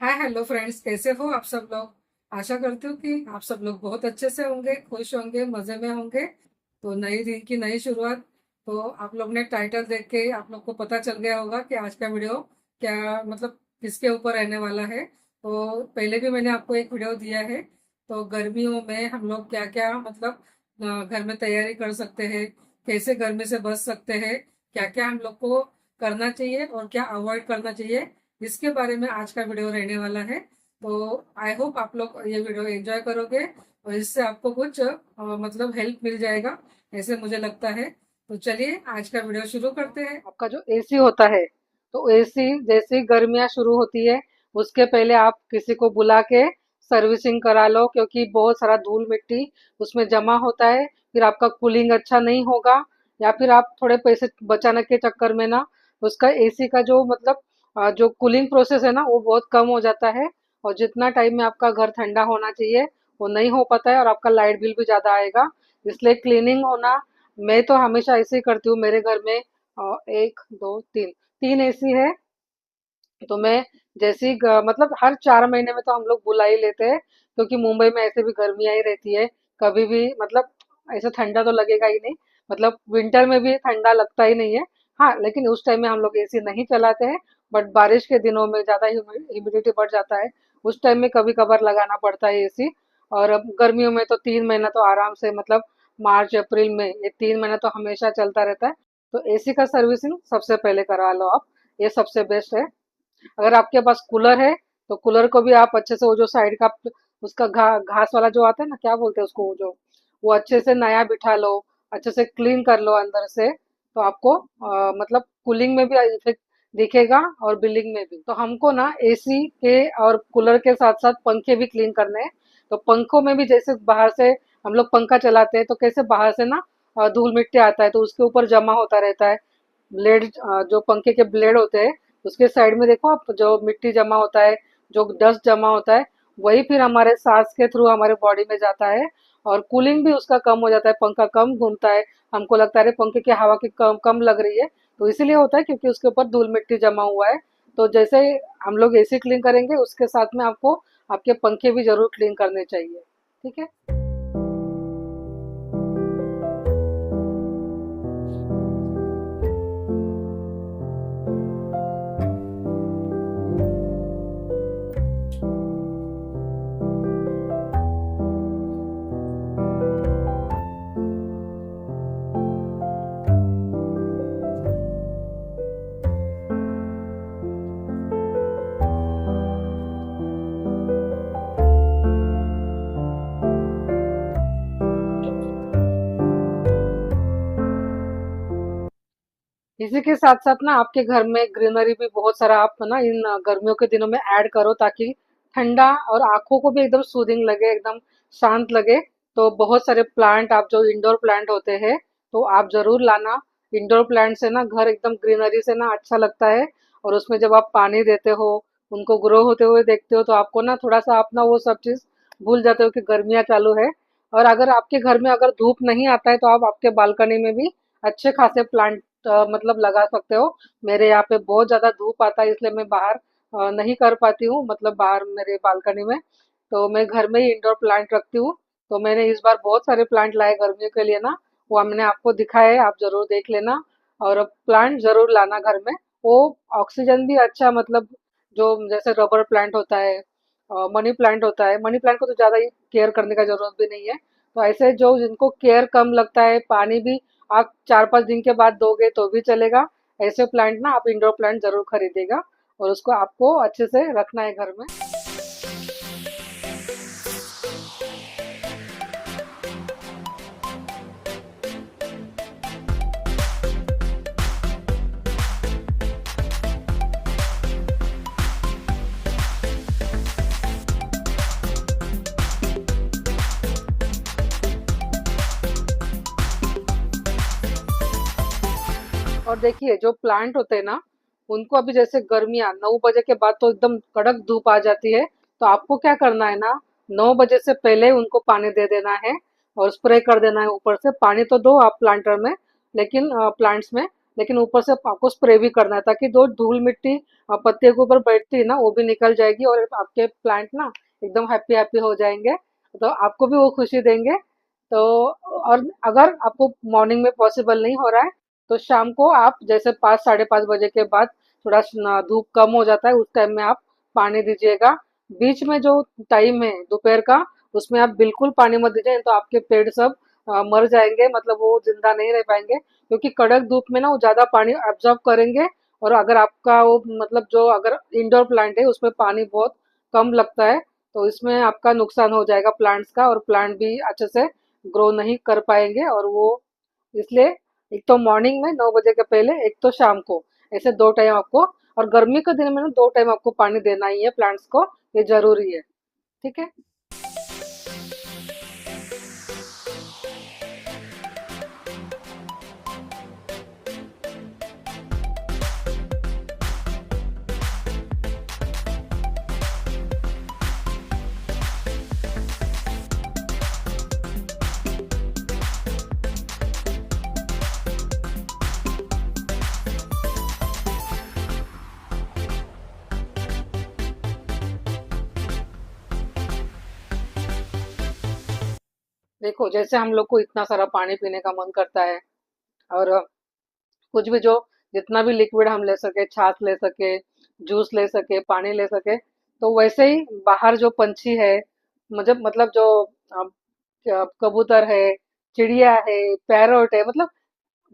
Hi hello friends, कैसे हो आप सब लोग। आशा करती हूँ कि आप सब लोग बहुत अच्छे से होंगे, खुश होंगे, मज़े में होंगे। तो नई दिन की नई शुरुआत। तो आप लोग ने टाइटल देख के आप लोग को पता चल गया होगा कि आज का वीडियो क्या मतलब किसके ऊपर रहने वाला है। तो पहले भी मैंने आपको एक वीडियो दिया है। तो गर्मियों में हम लोग क्या क्या मतलब घर में तैयारी कर सकते हैं, कैसे गर्मी से बच सकते हैं, क्या क्या हम लोग को करना चाहिए और क्या अवॉइड करना चाहिए, इसके बारे में आज का वीडियो रहने वाला है। तो आई होप आप लोग ये वीडियो एंजॉय करोगे और इससे आपको कुछ मतलब हेल्प मिल जाएगा, ऐसे मुझे लगता है। तो चलिए आज का वीडियो शुरू करते हैं। आपका जो एसी होता है, तो एसी जैसे ही गर्मियां शुरू होती है उसके पहले आप किसी को बुला के सर्विसिंग करा लो, क्योंकि बहुत सारा धूल मिट्टी उसमें जमा होता है। फिर आपका कूलिंग अच्छा नहीं होगा, या फिर आप थोड़े पैसे बचाने के चक्कर में ना उसका एसी का जो मतलब जो कूलिंग प्रोसेस है ना वो बहुत कम हो जाता है। और जितना टाइम में आपका घर ठंडा होना चाहिए वो नहीं हो पाता है, और आपका लाइट बिल भी ज्यादा आएगा। इसलिए क्लीनिंग होना, मैं तो हमेशा ऐसे ही करती हूँ। मेरे घर में एक दो तीन तीन एसी है। तो मैं जैसे ही मतलब हर 4 महीने में तो हम लोग बुला ही लेते हैं, क्योंकि मुंबई में ऐसे भी गर्मियां ही रहती है। कभी भी मतलब ऐसा ठंडा तो लगेगा ही नहीं। मतलब विंटर में भी ठंडा लगता ही नहीं है। हाँ, लेकिन उस टाइम में हम लोग एसी नहीं चलाते हैं। बट बारिश के दिनों में ज्यादा ह्यूमिडिटी बढ़ जाता है, उस टाइम में कभी कभार लगाना पड़ता है एसी। और अब गर्मियों में तो 3 महीना तो आराम से, मतलब मार्च अप्रैल में, ये 3 महीना तो हमेशा चलता रहता है। तो एसी का सर्विसिंग सबसे पहले करवा लो आप, ये सबसे बेस्ट है। अगर आपके पास कूलर है तो कूलर को भी आप अच्छे से, वो जो साइड का उसका घास वाला जो आता है ना, क्या बोलते हैं उसको, वो जो वो अच्छे से नया बिठा लो, अच्छे से क्लीन कर लो अंदर से। तो आपको मतलब कूलिंग में भी इफेक्ट दिखेगा और बिल्डिंग में भी। तो हमको ना एसी के और कूलर के साथ साथ पंखे भी क्लीन करने हैं। तो पंखों में भी जैसे बाहर से हम लोग पंखा चलाते हैं तो कैसे बाहर से ना धूल मिट्टी आता है तो उसके ऊपर जमा होता रहता है। ब्लेड, जो पंखे के ब्लेड होते हैं उसके साइड में देखो आप, जो मिट्टी जमा होता है, जो डस्ट जमा होता है, वही फिर हमारे सांस के थ्रू हमारे बॉडी में जाता है। और कूलिंग भी उसका कम हो जाता है, पंखा कम घूमता है। हमको लगता है अरे पंखे की हवा की कम कम लग रही है, तो इसीलिए होता है क्योंकि उसके ऊपर धूल मिट्टी जमा हुआ है। तो जैसे हम लोग एसी क्लीन करेंगे उसके साथ में आपको आपके पंखे भी जरूर क्लीन करने चाहिए। ठीक है। इसी के साथ साथ ना आपके घर में ग्रीनरी भी बहुत सारा आप ना इन गर्मियों के दिनों में ऐड करो, ताकि ठंडा और आंखों को भी एकदम सूदिंग लगे, एकदम शांत लगे। तो बहुत सारे प्लांट, आप जो इंडोर प्लांट होते हैं तो आप जरूर लाना। इंडोर प्लांट से ना घर एकदम ग्रीनरी से ना अच्छा लगता है। और उसमें जब आप पानी देते हो, उनको ग्रो होते हुए देखते हो, तो आपको ना थोड़ा सा अपना वो सब चीज भूल जाते हो कि गर्मियाँ चालू है। और अगर आपके घर में अगर धूप नहीं आता है तो आप आपके बालकनी में भी अच्छे खासे प्लांट मतलब लगा सकते हो। मेरे यहाँ पे बहुत ज्यादा धूप आता है, इसलिए मैं बाहर नहीं कर पाती हूँ, मतलब बाहर मेरे बालकनी में। तो मैं घर में ही इंडोर प्लांट रखती हूँ। तो मैंने इस बार बहुत सारे प्लांट लाए गर्मियों के लिए ना, वो हमने आपको दिखाए है, आप जरूर देख लेना। और प्लांट जरूर लाना घर में। वो ऑक्सीजन भी अच्छा, मतलब जो जैसे रबर प्लांट होता है, मनी प्लांट होता है, मनी प्लांट को तो ज्यादा केयर करने का जरूरत भी नहीं है। तो ऐसे जो जिनको केयर कम लगता है, पानी भी आप 4-5 दिन के बाद दोगे तो भी चलेगा, ऐसे प्लांट ना आप इंडोर प्लांट जरूर खरीदेगा। और उसको आपको अच्छे से रखना है घर में। और देखिए जो प्लांट होते हैं ना, उनको अभी जैसे गर्मियां 9 बजे के बाद तो एकदम कड़क धूप आ जाती है। तो आपको क्या करना है ना, 9 बजे से पहले उनको पानी दे देना है और स्प्रे कर देना है ऊपर से। पानी तो दो आप प्लांटर में, लेकिन प्लांट्स में लेकिन ऊपर से आपको स्प्रे भी करना है, ताकि जो धूल मिट्टी पत्ते के ऊपर बैठती है ना, वो भी निकल जाएगी और आपके प्लांट ना एकदम हैप्पी हैप्पी हो जाएंगे। तो आपको भी वो खुशी देंगे। तो और अगर आपको मॉर्निंग में पॉसिबल नहीं हो रहा है, तो शाम को आप जैसे 5 साढ़े 5 बजे के बाद थोड़ा धूप कम हो जाता है, उस टाइम में आप पानी दीजिएगा। बीच में जो टाइम है दोपहर का, उसमें आप बिल्कुल पानी मत दीजिए, नहीं तो आपके पेड़ सब मर जाएंगे, मतलब वो जिंदा नहीं रह पाएंगे, क्योंकि कड़क धूप में ना वो ज्यादा पानी एब्जॉर्ब करेंगे। और अगर आपका वो मतलब जो अगर इंडोर प्लांट है उसमें पानी बहुत कम लगता है, तो इसमें आपका नुकसान हो जाएगा प्लांट्स का, और प्लांट भी अच्छे से ग्रो नहीं कर पाएंगे। और वो इसलिए एक तो मॉर्निंग में 9 बजे के पहले, एक तो शाम को, ऐसे 2 टाइम आपको। और गर्मी के दिन में ना 2 टाइम आपको पानी देना ही है प्लांट्स को, ये जरूरी है। ठीक है। देखो, जैसे हम लोग को इतना सारा पानी पीने का मन करता है, और कुछ भी जो जितना भी लिक्विड हम ले सके, छाछ ले सके, जूस ले सके, पानी ले सके, तो वैसे ही बाहर जो पंछी है, मतलब जो कबूतर है, चिड़िया है, पैरोट है, मतलब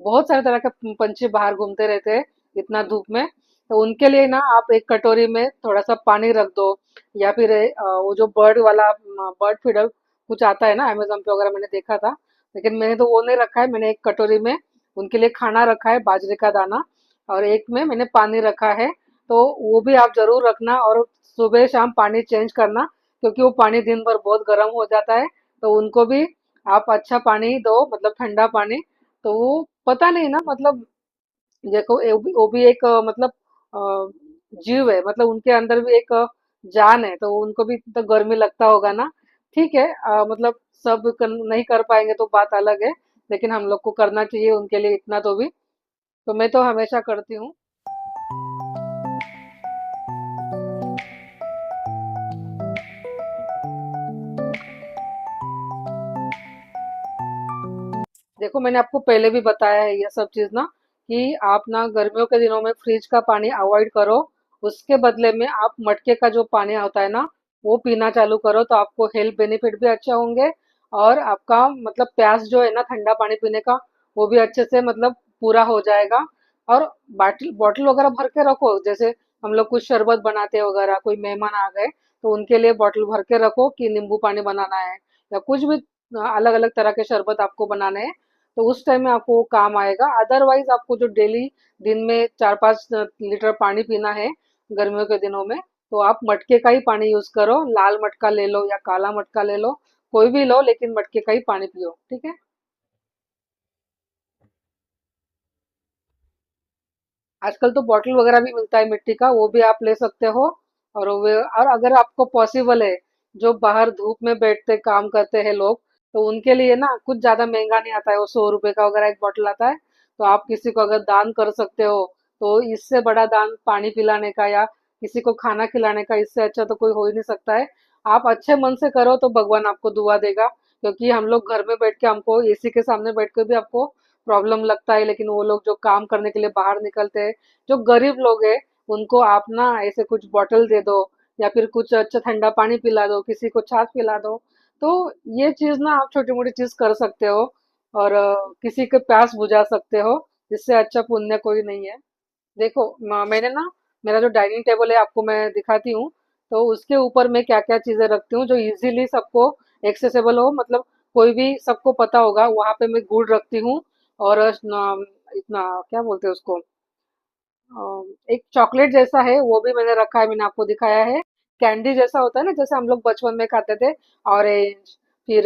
बहुत सारे तरह के पंछी बाहर घूमते रहते हैं इतना धूप में। तो उनके लिए ना आप एक कटोरी में थोड़ा सा पानी रख दो, या फिर वो जो बर्ड वाला बर्ड फीडर कुछ आता है ना अमेजोन पे वगैरह, मैंने देखा था, लेकिन मैंने तो वो नहीं रखा है। मैंने एक कटोरी में उनके लिए खाना रखा है, बाजरे का दाना, और एक में मैंने पानी रखा है। तो वो भी आप जरूर रखना, और सुबह शाम पानी चेंज करना, क्योंकि वो पानी दिन भर बहुत गर्म हो जाता है। तो उनको भी आप अच्छा पानी दो, मतलब ठंडा पानी। तो वो पता नहीं ना, मतलब देखो वो भी एक मतलब जीव है, मतलब उनके अंदर भी एक जान है, तो उनको भी तो गर्मी लगता होगा ना। ठीक है, मतलब नहीं कर पाएंगे तो बात अलग है, लेकिन हम लोग को करना चाहिए उनके लिए इतना तो भी। तो मैं तो हमेशा करती हूँ। देखो, मैंने आपको पहले भी बताया है ये सब चीज ना, कि आप ना गर्मियों के दिनों में फ्रिज का पानी अवॉइड करो। उसके बदले में आप मटके का जो पानी होता है ना, वो पीना चालू करो, तो आपको हेल्थ बेनिफिट भी अच्छे होंगे। और आपका मतलब प्यास जो है ना ठंडा पानी पीने का, वो भी अच्छे से मतलब पूरा हो जाएगा। और बाटल बॉटल वगैरह भर के रखो, जैसे हम लोग कुछ शरबत बनाते हैं वगैरह, कोई मेहमान आ गए, तो उनके लिए बॉटल भर के रखो कि नींबू पानी बनाना है, या कुछ भी अलग अलग तरह के शरबत आपको बनाने हैं, तो उस टाइम में आपको वो काम आएगा। अदरवाइज आपको जो डेली दिन में 4-5 लीटर पानी पीना है गर्मियों के दिनों में, तो आप मटके का ही पानी यूज करो। लाल मटका ले लो या काला मटका ले लो, कोई भी लो, लेकिन मटके का ही पानी पियो। ठीक है। आजकल तो बॉटल वगैरह भी मिलता है मिट्टी का, वो भी आप ले सकते हो। और अगर आपको पॉसिबल है, जो बाहर धूप में बैठते काम करते हैं लोग, तो उनके लिए ना कुछ ज्यादा महंगा नहीं आता है, वो 100 रुपए का वगैरह एक बॉटल आता है। तो आप किसी को अगर दान कर सकते हो, तो इससे बड़ा दान पानी पिलाने का या किसी को खाना खिलाने का, इससे अच्छा तो कोई हो ही नहीं सकता है। आप अच्छे मन से करो तो भगवान आपको दुआ देगा, क्योंकि हम लोग घर में बैठ के, हमको एसी के सामने बैठ के भी आपको प्रॉब्लम लगता है, लेकिन वो लोग जो काम करने के लिए बाहर निकलते हैं, जो गरीब लोग हैं, उनको आप ना ऐसे कुछ बॉटल दे दो, या फिर कुछ अच्छा ठंडा पानी पिला दो, किसी को छाछ पिला दो। तो ये चीज ना आप छोटी मोटी चीज कर सकते हो, और किसी के प्यास बुझा सकते हो। इससे अच्छा पुण्य कोई नहीं है। देखो, मैंने ना मेरा जो डाइनिंग टेबल है आपको मैं दिखाती हूँ। तो उसके ऊपर मैं क्या क्या चीजें रखती हूँ जो इजीली सबको एक्सेसिबल हो, मतलब कोई भी सबको पता होगा। वहां पे मैं गुड़ रखती हूँ, और इतना क्या बोलते हैं उसको, एक चॉकलेट जैसा है वो भी मैंने रखा है, मैंने आपको दिखाया है। कैंडी जैसा होता है ना, जैसे हम लोग बचपन में खाते थे, ऑरेंज, फिर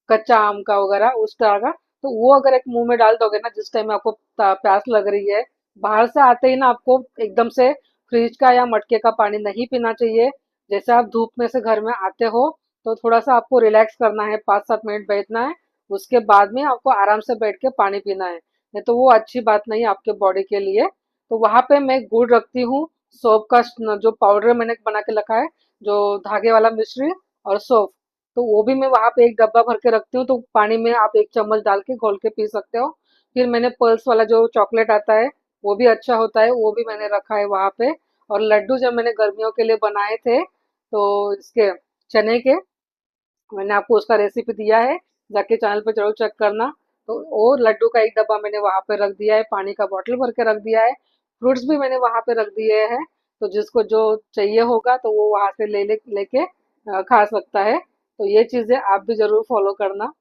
कच्चा आम का वगैरह उस तरह का। तो वो अगर एक मुंह में डाल दोगे ना, जिस टाइम आपको प्यास लग रही है, बाहर से आते ही ना आपको एकदम से फ्रिज का या मटके का पानी नहीं पीना चाहिए। जैसे आप धूप में से घर में आते हो, तो थोड़ा सा आपको रिलैक्स करना है, 5-7 मिनट बैठना है, उसके बाद में आपको आराम से बैठ के पानी पीना है। नहीं तो वो अच्छी बात नहीं है आपके बॉडी के लिए। तो वहां पे मैं गुड़ रखती हूँ, सौंफ का जो पाउडर मैंने बना के रखा है, जो धागे वाला मिश्री, और सौंफ, तो वो भी मैं वहां पे एक डब्बा भर के रखती हूँ। तो पानी में आप एक चम्मच डाल के घोल के पी सकते हो। फिर मैंने पल्स वाला जो चॉकलेट आता है, वो भी अच्छा होता है, वो भी मैंने रखा है वहां पे। और लड्डू जब मैंने गर्मियों के लिए बनाए थे, तो इसके चने के, मैंने आपको उसका रेसिपी दिया है, जाके चैनल पे जरूर चेक करना। तो वो लड्डू का एक डब्बा मैंने वहां पे रख दिया है, पानी का बॉटल भर के रख दिया है, फ्रूट्स भी मैंने वहां पे रख दिए हैं। तो जिसको जो चाहिए होगा तो वो वहां से लेके खा सकता है। तो ये चीजें आप भी जरूर फॉलो करना।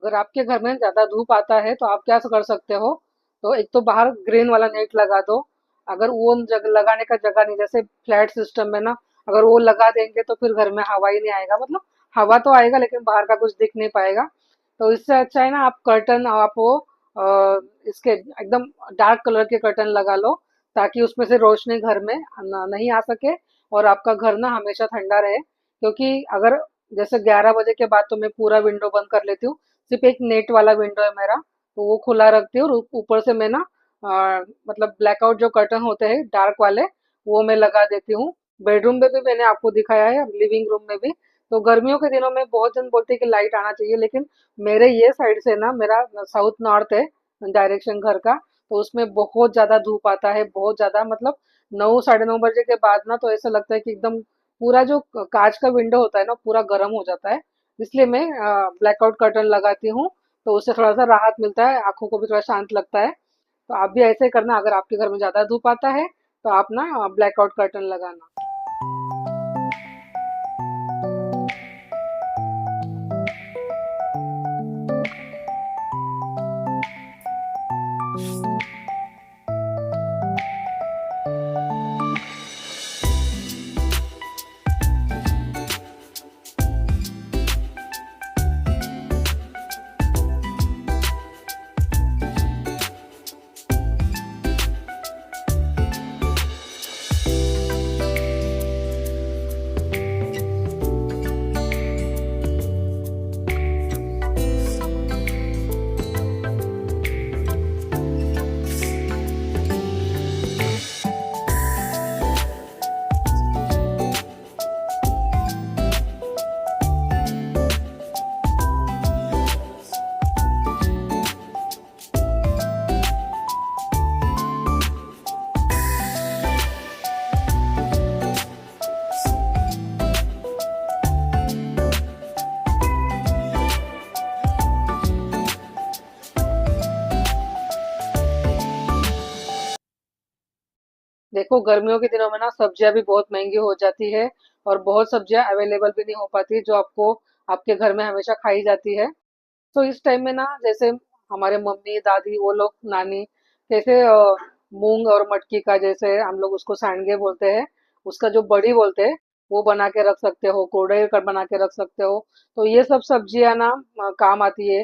अगर आपके घर में ज्यादा धूप आता है तो आप क्या कर सकते हो, तो एक तो बाहर ग्रीन वाला नेट लगा दो। अगर वो लगाने का जगह नहीं, जैसे फ्लैट सिस्टम में ना, अगर वो लगा देंगे तो फिर घर में हवा ही नहीं आएगा, मतलब हवा तो आएगा लेकिन बाहर का कुछ दिख नहीं पाएगा। तो इससे अच्छा है ना, आप कर्टन, आप वो इसके एकदम डार्क कलर के कर्टन लगा लो, ताकि उसमें से रोशनी घर में नहीं आ सके, और आपका घर ना हमेशा ठंडा रहे। क्योंकि अगर जैसे 11 बजे के बाद तो मैं पूरा विंडो बंद कर लेती हूँ, सिर्फ एक नेट वाला विंडो है मेरा, तो वो खुला रखती हूँ, और ऊपर से मैं ना मतलब ब्लैकआउट जो कर्टन होते हैं डार्क वाले, वो मैं लगा देती हूँ। बेडरूम में भी मैंने आपको दिखाया है, लिविंग रूम में भी। तो गर्मियों के दिनों में बहुत जन बोलते हैं कि लाइट आना चाहिए, लेकिन मेरे ये साइड से ना, मेरा साउथ नॉर्थ है डायरेक्शन घर का, तो उसमें बहुत ज्यादा धूप आता है, बहुत ज्यादा, मतलब 9 साढ़े 9 बजे के बाद ना तो ऐसा लगता है कि एकदम पूरा जो कांच का विंडो होता है ना, पूरा गर्म हो जाता है। इसलिए मैं ब्लैकआउट कर्टन लगाती हूँ, तो उससे थोड़ा सा राहत मिलता है, आंखों को भी थोड़ा शांत लगता है। तो आप भी ऐसे ही करना, अगर आपके घर में ज्यादा धूप आता है तो आप ना ब्लैकआउट कर्टन लगाना। देखो, गर्मियों के दिनों में ना सब्जियां भी बहुत महंगी हो जाती है, और बहुत सब्जियां अवेलेबल भी नहीं हो पाती जो आपको आपके घर में हमेशा खाई जाती है। तो इस टाइम में ना, जैसे हमारे मम्मी दादी वो लोग, नानी, कैसे मूंग और मटकी का, जैसे हम लोग उसको सांडगे बोलते हैं, उसका जो बड़ी बोलते हैं, वो बना के रख सकते हो, कोड़े कर बना के रख सकते हो। तो ये सब सब्जियां ना काम आती है।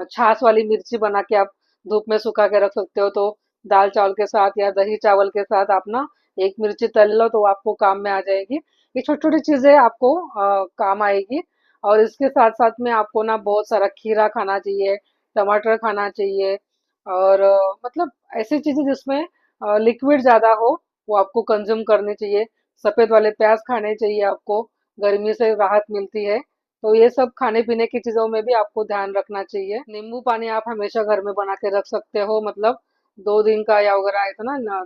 छाछ वाली मिर्ची बना के आप धूप में सुखा के रख सकते हो, तो दाल चावल के साथ या दही चावल के साथ आप ना एक मिर्ची तल लो तो वो आपको काम में आ जाएगी। ये छोटी छोटी चीजें आपको काम आएगी। और इसके साथ साथ में आपको ना बहुत सारा खीरा खाना चाहिए, टमाटर खाना चाहिए। और मतलब ऐसी चीजें जिसमें लिक्विड ज्यादा हो, वो आपको कंज्यूम करनी चाहिए। सफेद वाले प्याज खाने चाहिए आपको, गर्मी से राहत मिलती है। तो ये सब खाने पीने की चीजों में भी आपको ध्यान रखना चाहिए। नींबू पानी आप हमेशा घर में बना के रख सकते हो, मतलब 2 दिन का या वगैरह इतना ना,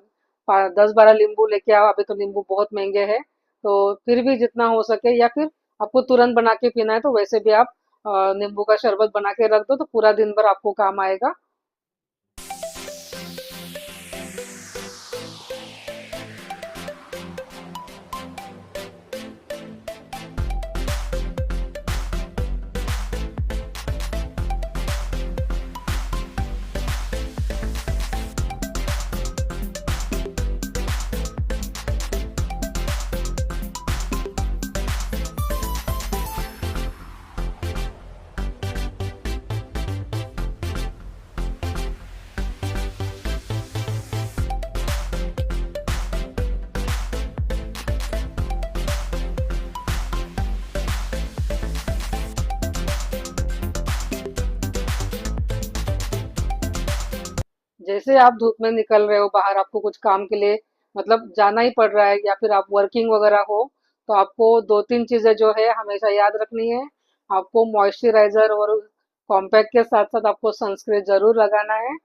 10-12 नींबू लेके आओ। अभी तो नींबू बहुत महंगे हैं, तो फिर भी जितना हो सके, या फिर आपको तुरंत बना के पीना है तो वैसे भी आप नींबू का शरबत बना के रख दो, तो पूरा दिन भर आपको काम आएगा। जैसे आप धूप में निकल रहे हो बाहर, आपको कुछ काम के लिए मतलब जाना ही पड़ रहा है, या फिर आप वर्किंग वगैरह हो, तो आपको 2-3 चीजें जो है हमेशा याद रखनी है। आपको मॉइस्चराइजर और कॉम्पैक्ट के साथ साथ आपको सनस्क्रीन जरूर लगाना है।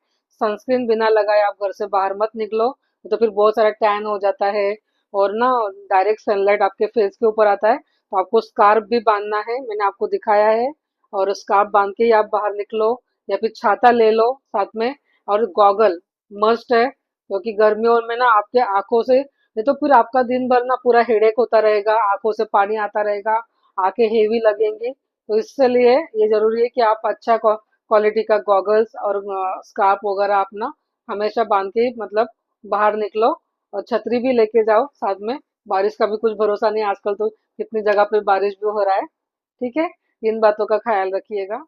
सनस्क्रीन बिना लगाए आप घर से बाहर मत निकलो, तो फिर बहुत सारा टैन हो जाता है, और ना डायरेक्ट सनलाइट आपके फेस के ऊपर आता है। तो आपको स्कार्फ भी बांधना है, मैंने आपको दिखाया है। और स्कार्फ बांध के ही आप बाहर निकलो, या फिर छाता ले लो साथ में। और गॉगल मस्ट है, क्योंकि गर्मियों में ना आपके आंखों से, नहीं तो फिर आपका दिन भर ना पूरा हेडेक होता रहेगा, आंखों से पानी आता रहेगा, आंखें हेवी लगेंगी। तो इसके लिए ये जरूरी है कि आप अच्छा क्वालिटी का गॉगल्स और स्कार्फ वगैरह अपना हमेशा बांध के मतलब बाहर निकलो। और छतरी भी लेके जाओ साथ में, बारिश का भी कुछ भरोसा नहीं आजकल, तो कितनी जगह पे बारिश भी हो रहा है। ठीक है, इन बातों का ख्याल रखिएगा।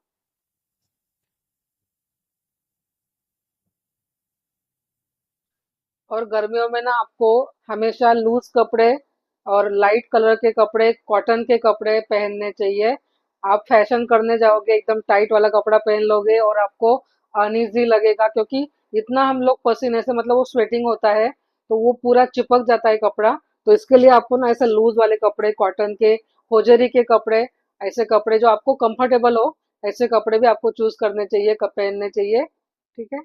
और गर्मियों में ना आपको हमेशा लूज कपड़े और लाइट कलर के कपड़े, कॉटन के कपड़े पहनने चाहिए। आप फैशन करने जाओगे एकदम टाइट वाला कपड़ा पहन लोगे और आपको अनईजी लगेगा, क्योंकि इतना हम लोग पसीने से मतलब वो स्वेटिंग होता है, तो वो पूरा चिपक जाता है कपड़ा। तो इसके लिए आपको ना ऐसे लूज वाले कपड़े, कॉटन के, होजरी के कपड़े, ऐसे कपड़े जो आपको कंफर्टेबल हो, ऐसे कपड़े भी आपको चूज करने चाहिए, पहनने चाहिए। ठीक है।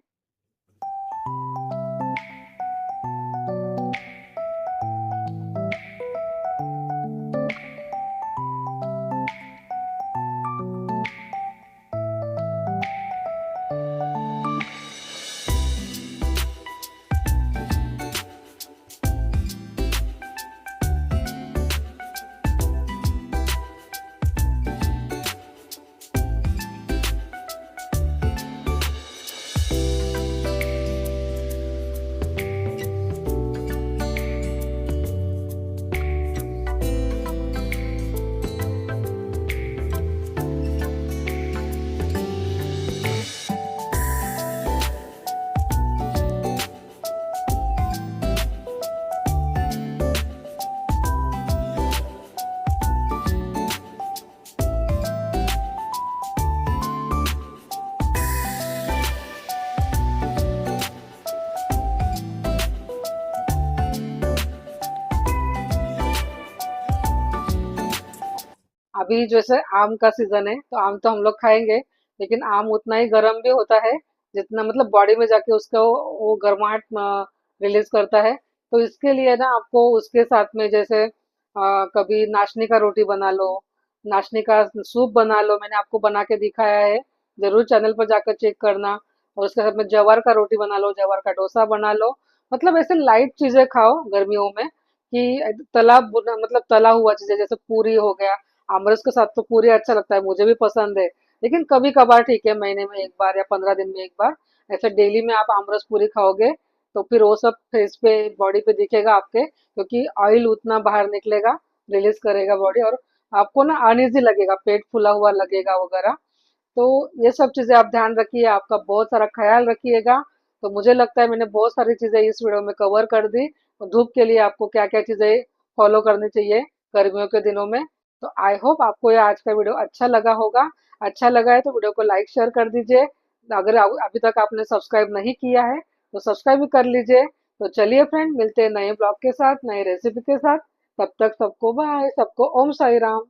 अभी जैसे आम का सीजन है, तो आम तो हम लोग खाएंगे, लेकिन आम उतना ही गर्म भी होता है जितना मतलब बॉडी में जाके उसका वो गर्माहट रिलीज करता है। तो इसके लिए ना आपको उसके साथ में जैसे कभी नाशनी का रोटी बना लो, नाशनी का सूप बना लो, मैंने आपको बना के दिखाया है, जरूर चैनल पर जाकर चेक करना। और उसके साथ में जवार का रोटी बना लो, जवार का डोसा बना लो। मतलब ऐसे लाइट चीजें खाओ गर्मियों में, कि मतलब तला हुआ चीजें जैसे पूरी हो गया। आमरस के साथ तो पूरी अच्छा लगता है, मुझे भी पसंद है। लेकिन कभी कभार ठीक है, महीने में एक बार या 15 दिन में एक बार। ऐसे डेली में आप आमरस पूरी खाओगे, तो फिर वो सब फेस पे, बॉडी पे दिखेगा आपके, क्योंकि ऑयल उतना बाहर निकलेगा, रिलीज करेगा बॉडी। और आपको ना अनईजी लगेगा, पेट फूला हुआ लगेगा वगैरह। तो ये सब चीजें आप ध्यान रखिए, आपका बहुत सारा ख्याल रखिएगा। तो मुझे लगता है मैंने बहुत सारी चीजें इस वीडियो में कवर कर दी। धूप के लिए आपको क्या क्या चीजें फॉलो करनी चाहिए गर्मियों के दिनों में। तो आई होप आपको ये आज का वीडियो अच्छा लगा होगा। अच्छा लगा है तो वीडियो को लाइक शेयर कर दीजिए। अगर अभी तक आपने सब्सक्राइब नहीं किया है तो सब्सक्राइब भी कर लीजिए। तो चलिए फ्रेंड, मिलते हैं नए ब्लॉग के साथ, नए रेसिपी के साथ। तब तक सबको बाय, सबको ओम साई राम।